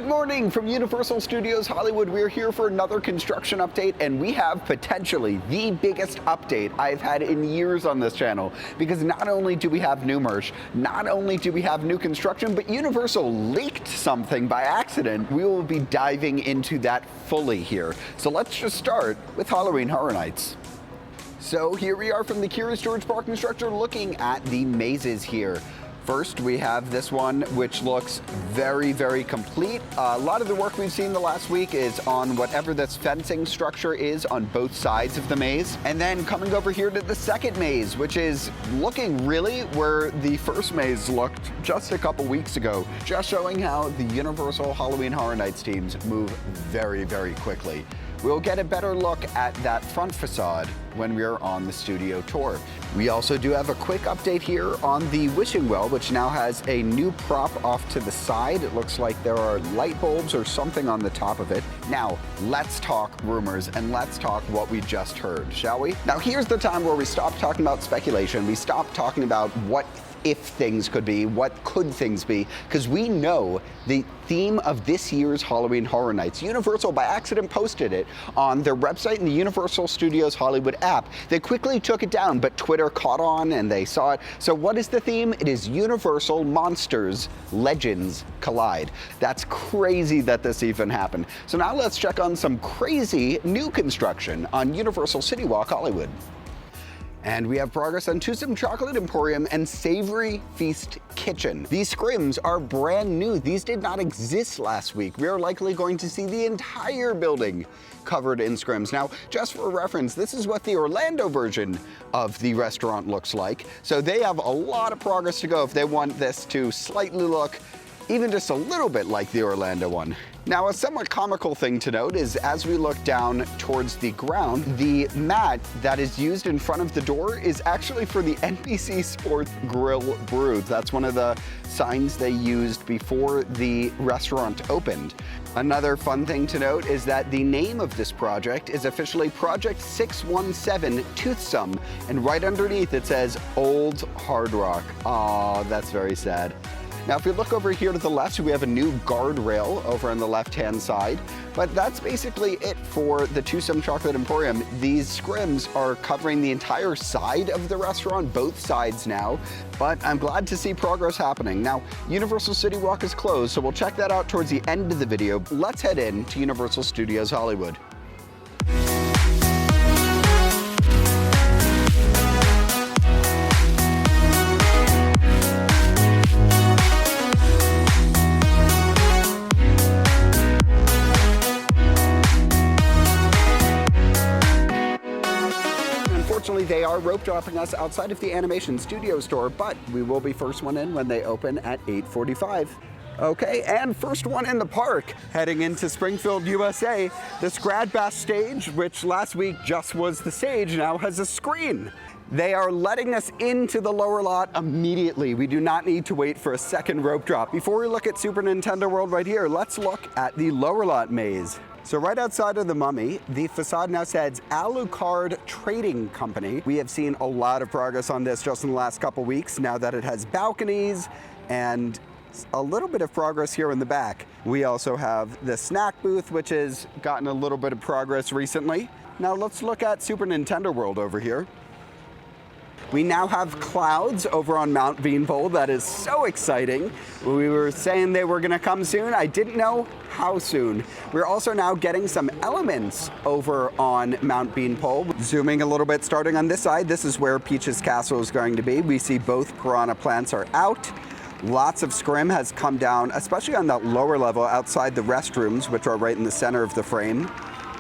Good morning from Universal Studios Hollywood. We're here for another construction update, and we have potentially the biggest update I've had in years on this channel, because not only do we have new merch, not only do we have new construction, but Universal leaked something by accident. We will be diving into that fully here. So let's just start with Halloween Horror Nights. So here we are from the Curious George parking structure looking at the mazes here. First, we have this one, which looks very, very complete. A lot of the work we've seen the last week is on whatever this fencing structure is on both sides of the maze. And then coming over here to the second maze, which is looking really where the first maze looked just a couple weeks ago, just showing how the Universal Halloween Horror Nights teams move very, very quickly. We'll get a better look at that front facade when we're on the studio tour. We also do have a quick update here on the wishing well, which now has a new prop off to the side. It looks like there are light bulbs or something on the top of it. Now, let's talk rumors and let's talk what we just heard, shall we? Now, here's the time where we stop talking about speculation. We stop talking about what if things could be, what could things be, because we know the theme of this year's Halloween Horror Nights. Universal by accident posted it on their website in the Universal Studios Hollywood app. They quickly took it down, but Twitter caught on and they saw it. So what is the theme? It is Universal Monsters Legends Collide. That's crazy that this even happened. So now let's check on some crazy new construction on Universal CityWalk Hollywood. And we have progress on Toothsome Chocolate Emporium and Savory Feast Kitchen. These scrims are brand new. These did not exist last week. We are likely going to see the entire building covered in scrims. Now, just for reference, this is what the Orlando version of the restaurant looks like. So they have a lot of progress to go if they want this to slightly look even just a little bit like the Orlando one. Now, a somewhat comical thing to note is as we look down towards the ground, the mat that is used in front of the door is actually for the NBC Sports Grill Brew. That's one of the signs they used before the restaurant opened. Another fun thing to note is that the name of this project is officially Project 617 Toothsome, and right underneath it says Old Hard Rock. Aw, that's very sad. Now, if we look over here to the left, we have a new guardrail over on the left-hand side, but that's basically it for the Toothsome Chocolate Emporium. These scrims are covering the entire side of the restaurant, both sides now, but I'm glad to see progress happening. Now, Universal City Walk is closed, so we'll check that out towards the end of the video. Let's head in to Universal Studios Hollywood. They are rope dropping us outside of the animation studio store, but we will be first one in when they open at 8:45. Okay, and first one in the park, heading into Springfield, USA. This Grad stage, which last week just was the stage, now has a screen. They are letting us into the lower lot immediately. We do not need to wait for a second rope drop. Before we look at Super Nintendo World right here, let's look at the lower lot maze. So right outside of the Mummy, the facade now says Alucard Trading Company. We have seen a lot of progress on this just in the last couple weeks, now that it has balconies and a little bit of progress here in the back. We also have the snack booth, which has gotten a little bit of progress recently. Now let's look at Super Nintendo World over here. We now have clouds over on Mount Beanpole. That is so exciting. We were saying they were gonna come soon. I didn't know how soon. We're also now getting some elements over on Mount Beanpole. Zooming a little bit, starting on this side, this is where Peach's Castle is going to be. We see both piranha plants are out. Lots of scrim has come down, especially on that lower level outside the restrooms, which are right in the center of the frame.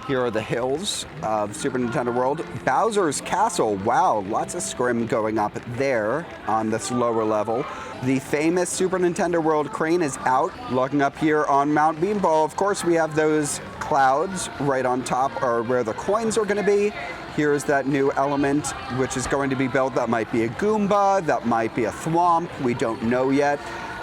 Here are the hills of Super Nintendo World. Bowser's Castle, wow, lots of scrim going up there on this lower level. The famous Super Nintendo World crane is out. Looking up here on Mount Beanpole, of course, we have those clouds right on top are where the coins are gonna be. Here's that new element, which is going to be built. That might be a Goomba, that might be a Thwomp, we don't know yet.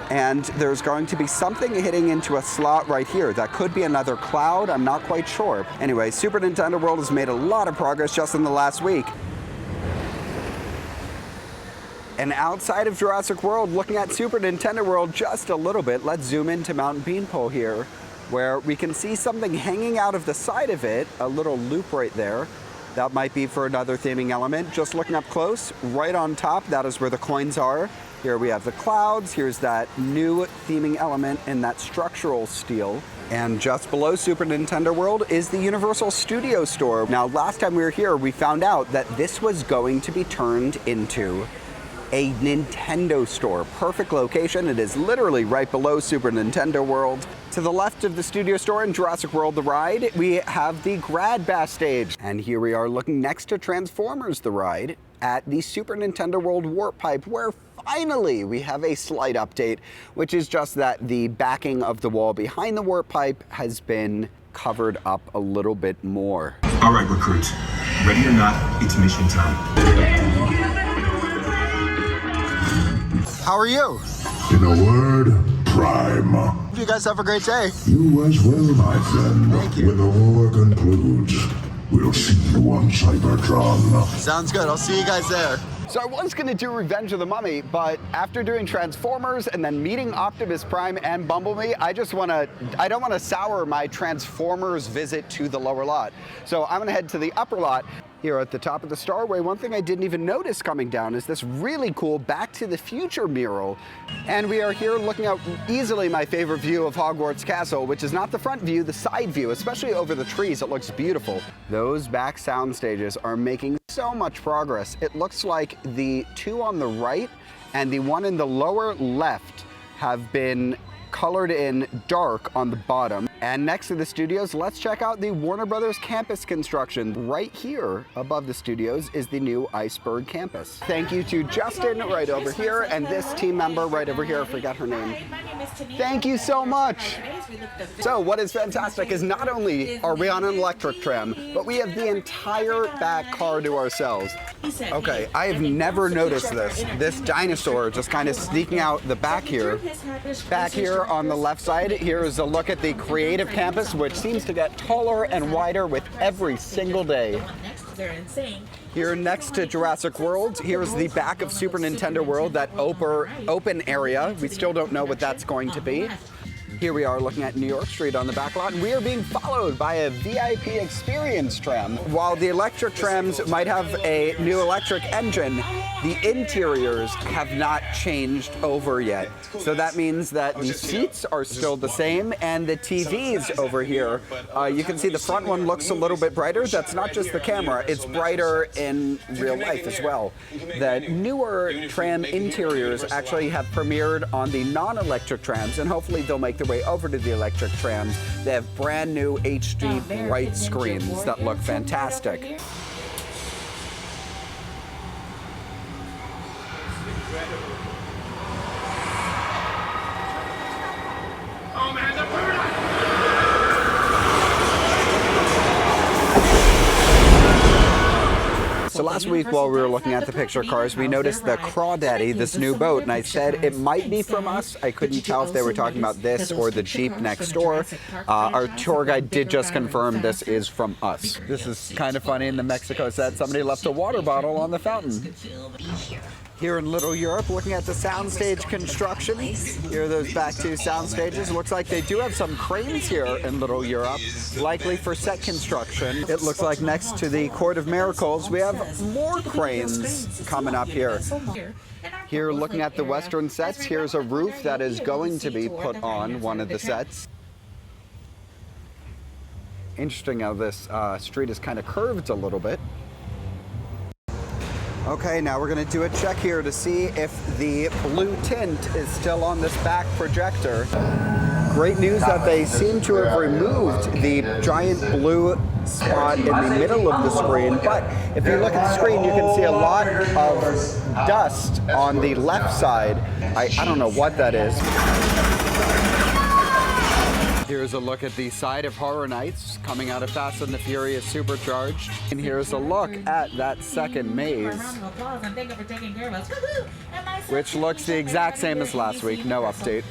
And there's going to be something hitting into a slot right here. That could be another cloud, I'm not quite sure. Anyway, Super Nintendo World has made a lot of progress just in the last week. And outside of Jurassic World, looking at Super Nintendo World just a little bit, let's zoom into Mount Beanpole here. where we can see something hanging out of the side of it, a little loop right there. That might be for another theming element. Just looking up close, right on top, that is where the coins are. Here we have the clouds. Here's that new theming element in that structural steel. And just below Super Nintendo World is the Universal Studio Store. Now, last time we were here, we found out that this was going to be turned into a Nintendo store. Perfect location. It is literally right below Super Nintendo World. To the left of the studio store in Jurassic World The Ride, we have the Grad Bass stage. And here we are looking next to Transformers The Ride at the Super Nintendo World Warp Pipe, where finally we have a slight update, which is just that the backing of the wall behind the warp pipe has been covered up a little bit more. All right, recruits. Ready or not, it's mission time. How are you? In a word, prime. You guys have a great day. You as well, my friend. Thank you. When the war concludes, we'll see you on Cybertron. Sounds good. I'll see you guys there. So I was going to do Revenge of the Mummy, but after doing Transformers and then meeting Optimus Prime and Bumblebee, I don't want to sour my Transformers visit to the lower lot. So I'm going to head to the upper lot. Here at the top of the Starway, one thing I didn't even notice coming down is this really cool Back to the Future mural. And we are here looking out easily my favorite view of Hogwarts Castle, which is not the front view, the side view, especially over the trees. It looks beautiful. Those back sound stages are making so much progress. It looks like the two on the right and the one in the lower left have been colored in dark on the bottom. And next to the studios, let's check out the Warner Brothers campus construction. Right here above the studios is the new Iceberg campus. Thank you to Justin right over here and this team member right over here. I forgot her name. Thank you so much. So what is fantastic is not only are we on an electric tram, but we have the entire back car to ourselves. Okay, I have never noticed this. This dinosaur just kind of sneaking out the back here. Back here on the left side, here is a look at the creative campus, which seems to get taller and wider with every single day. Here next to Jurassic World, here's the back of Super Nintendo World, that open area. We still don't know what that's going to be. Here we are looking at New York Street on the back lot, and we are being followed by a VIP experience tram. While the electric trams might have a new electric engine, the interiors have not changed over yet. So that means that the seats are still the same, and the TVs over here, you can see the front one looks a little bit brighter. That's not just the camera, it's brighter in real life as well. The newer tram interiors actually have premiered on the non-electric trams, and hopefully they'll make their way over to the electric trams. They have brand new HD bright screens that look fantastic. So last week while we were looking at the picture cars, we noticed the Crawdaddy, this new boat, and I said it might be from us. I couldn't tell if they were talking about this or the Jeep next door. Our tour guide did just confirm this is from us. This is kind of funny. In the Mexico set, somebody left a water bottle on the fountain. Here in Little Europe, looking at the soundstage construction. Here are those back two sound stages. Looks like they do have some cranes here in Little Europe, likely for set construction. It looks like next to the Court of Miracles, we have more cranes coming up here. Here, looking at the Western sets, here's a roof that is going to be put on one of the sets. Interesting how this street is kind of curved a little bit. Okay, now we're going to do a check here to see if the blue tint is still on this back projector. Great news that they seem to have removed the giant blue spot in the middle of the screen, but if you look at the screen, you can see a lot of dust on the left side. I don't know what that is. Here's a look at the side of Horror Nights coming out of Fast and the Furious Supercharged. And here's a look at that second maze, which looks the exact same as last week, no update.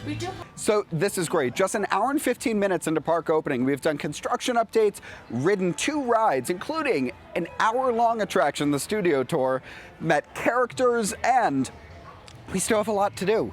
So this is great. Just an hour and 15 minutes into park opening, we've done construction updates, ridden 2 rides, including an hour-long attraction, the studio tour, met characters, and we still have a lot to do.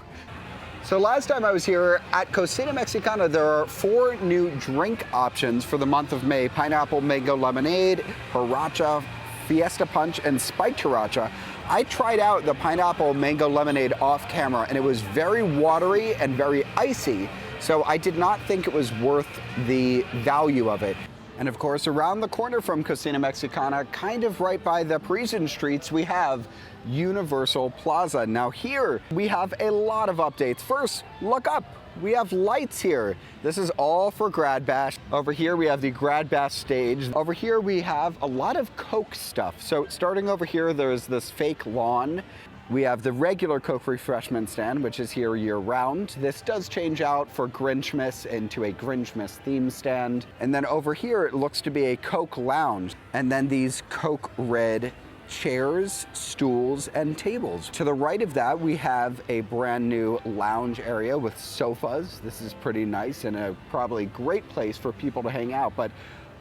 So last time I was here at Cocina Mexicana, there are 4 new drink options for the month of May: pineapple mango lemonade, Hiracha, Fiesta Punch, and Spiked Hiracha. I tried out the pineapple mango lemonade off camera, and it was very watery and very icy, so I did not think it was worth the value of it. And of course, around the corner from Cocina Mexicana, kind of right by the Parisian streets, we have Universal Plaza. Now here, we have a lot of updates. First, look up. We have lights here. This is all for Grad Bash. Over here, we have the Grad Bash stage. Over here, we have a lot of Coke stuff. So starting over here, there's this fake lawn. We have the regular Coke refreshment stand, which is here year-round. This does change out for Grinchmas into a Grinchmas theme stand. And then over here, it looks to be a Coke lounge. And then these Coke red chairs, stools, and tables. To the right of that, we have a brand new lounge area with sofas. This is pretty nice and a probably great place for people to hang out. But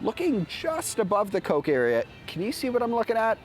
looking just above the Coke area, can you see what I'm looking at?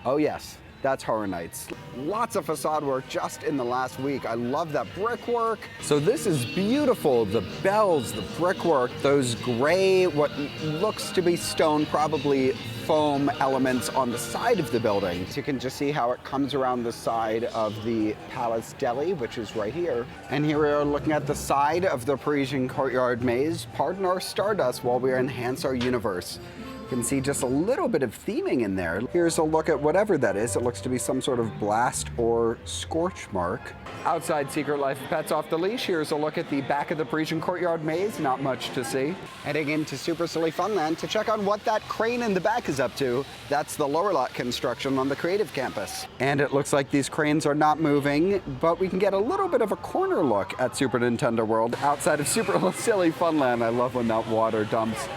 Oh yes. That's Horror Nights. Lots of facade work just in the last week. I love that brickwork. So this is beautiful. The bells, the brickwork, those gray, what looks to be stone, probably foam elements on the side of the building. So you can just see how it comes around the side of the Palace Deli, which is right here. And here we are looking at the side of the Parisian Courtyard Maze. Pardon our stardust while we enhance our universe. You can see just a little bit of theming in there. Here's a look at whatever that is. It looks to be some sort of blast or scorch mark. Outside Secret Life of Pets Off the Leash, here's a look at the back of the Parisian Courtyard Maze. Not much to see. Heading into Super Silly Funland to check on what that crane in the back is up to. That's the lower lot construction on the Creative Campus. And it looks like these cranes are not moving, but we can get a little bit of a corner look at Super Nintendo World outside of Super Silly Funland. I love when that water dumps.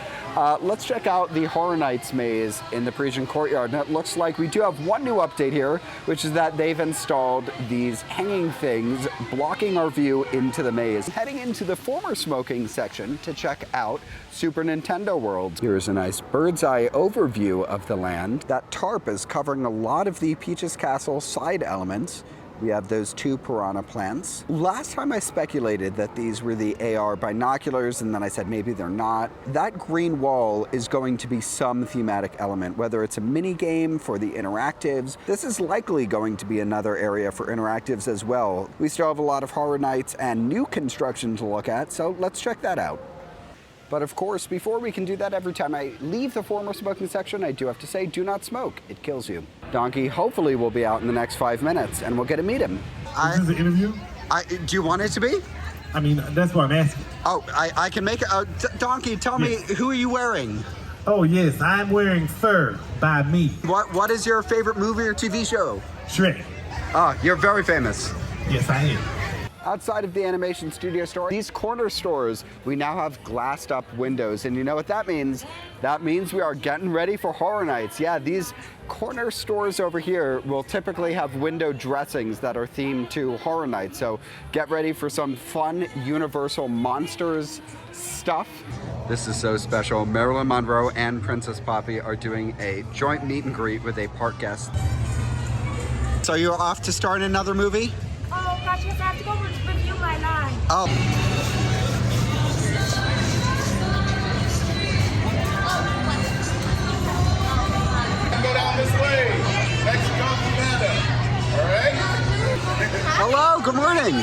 Let's check out the Horror Nights maze in the Parisian Courtyard. And it looks like we do have one new update here, which is that they've installed these hanging things blocking our view into the maze. Heading into the former smoking section to check out Super Nintendo World. Here's a nice bird's eye overview of the land. That tarp is covering a lot of the Peach's Castle side elements. We have those 2 piranha plants. Last time I speculated that these were the AR binoculars, and then I said maybe they're not. That green wall is going to be some thematic element, whether it's a mini game for the interactives. This is likely going to be another area for interactives as well. We still have a lot of Horror Nights and new construction to look at, so let's check that out. But of course, before we can do that, every time I leave the former smoking section, I do have to say, do not smoke. It kills you. Donkey hopefully will be out in the next 5 minutes, and we'll get to meet him. Is this an interview? Do you want it to be? I mean, that's what I'm asking. Oh, I can make it. Donkey, tell me, who are you wearing? Oh, yes, I'm wearing fur by me. What is your favorite movie or TV show? Shrek. Oh, you're very famous. Yes, I am. Outside of the animation studio store, these corner stores, we now have glassed up windows. And you know what that means? That means we are getting ready for Horror Nights. Yeah, these corner stores over here will typically have window dressings that are themed to Horror Nights. So get ready for some fun Universal Monsters stuff. This is so special. Marilyn Monroe and Princess Poppy are doing a joint meet and greet with a park guest. So you're off to start another movie? Oh gosh, yes, I have to go review my line. Oh. Go down this way. Mexico, Canada. All right? Hello, good morning.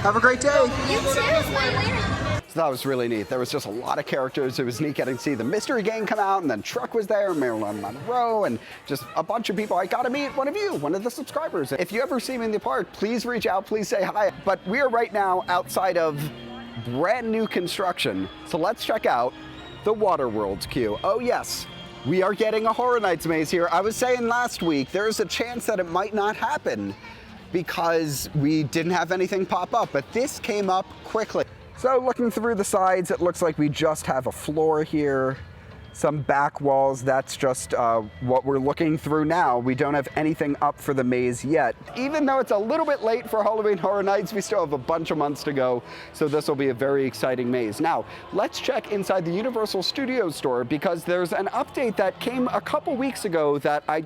Have a great day. You too. So that was really neat. There was just a lot of characters. It was neat getting to see the Mystery Gang come out, and then Truck was there, Marilyn Monroe, and just a bunch of people. I got to meet one of you, one of the subscribers. If you ever see me in the park, please reach out, please say hi. But we are right now outside of brand new construction. So let's check out the Waterworld's queue. Oh yes, we are getting a Horror Nights maze here. I was saying last week, there's a chance that it might not happen because we didn't have anything pop up, but this came up quickly. So looking through the sides, it looks like we just have a floor here, some back walls. That's just what we're looking through now. We don't have anything up for the maze yet. Even though it's a little bit late for Halloween Horror Nights, we still have a bunch of months to go. So this will be a very exciting maze. Now, let's check inside the Universal Studios store because there's an update that came a couple weeks ago that I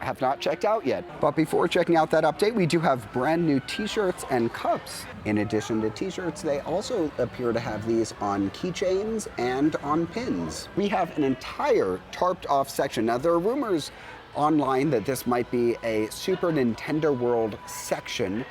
have not checked out yet. But before checking out that update, we do have brand new t-shirts and cups. In addition to t-shirts, they also appear to have these on keychains and on pins. We have an entire tarped off section. Now, there are rumors online that this might be a Super Nintendo World section.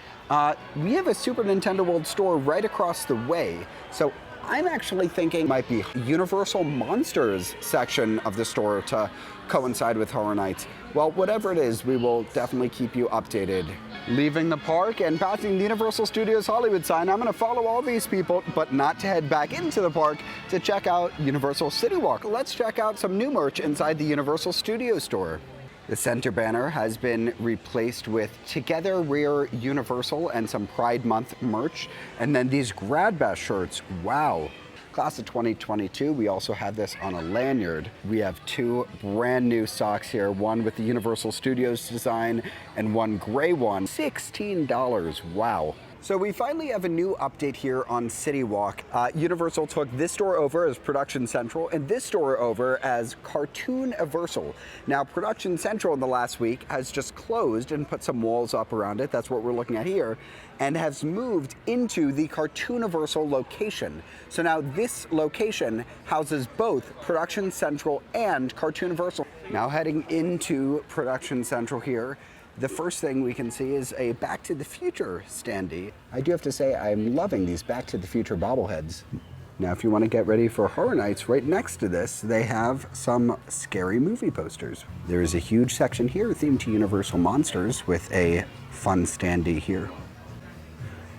We have a Super Nintendo World store right across the way, so I'm actually thinking it might be Universal Monsters section of the store to coincide with Horror Nights. Well, whatever it is, we will definitely keep you updated. Leaving the park and passing the Universal Studios Hollywood sign, I'm gonna follow all these people, but not to head back into the park to check out Universal CityWalk. Let's check out some new merch inside the Universal Studios store. The center banner has been replaced with Together We're Universal and some Pride Month merch. And then these Grad Bash shirts, wow. Class of 2022, we also have this on a lanyard. We have two brand new socks here, one with the Universal Studios design and one gray one, $16, wow. So we finally have a new update here on CityWalk. Universal took this store over as Production Central and this store over as Cartooniversal. Now, Production Central in the last week has just closed and put some walls up around it. That's what we're looking at here, and has moved into the Cartooniversal location. So now this location houses both Production Central and Cartooniversal. Now heading into Production Central here, the first thing we can see is a Back to the Future standee. I do have to say, I'm loving these Back to the Future bobbleheads. Now, if you want to get ready for Horror Nights, right next to this, they have some scary movie posters. There is a huge section here themed to Universal Monsters with a fun standee here.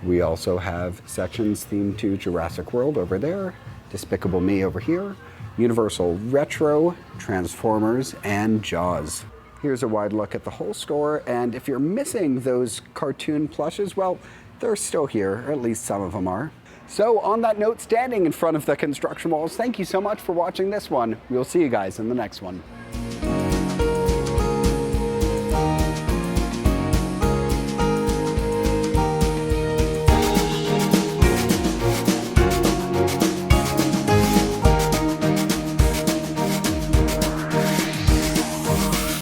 We also have sections themed to Jurassic World over there, Despicable Me over here, Universal Retro, Transformers, and Jaws. Here's a wide look at the whole store, and if you're missing those cartoon plushes, well, they're still here, or at least some of them are. So on that note, standing in front of the construction walls, thank you so much for watching this one. We'll see you guys in the next one.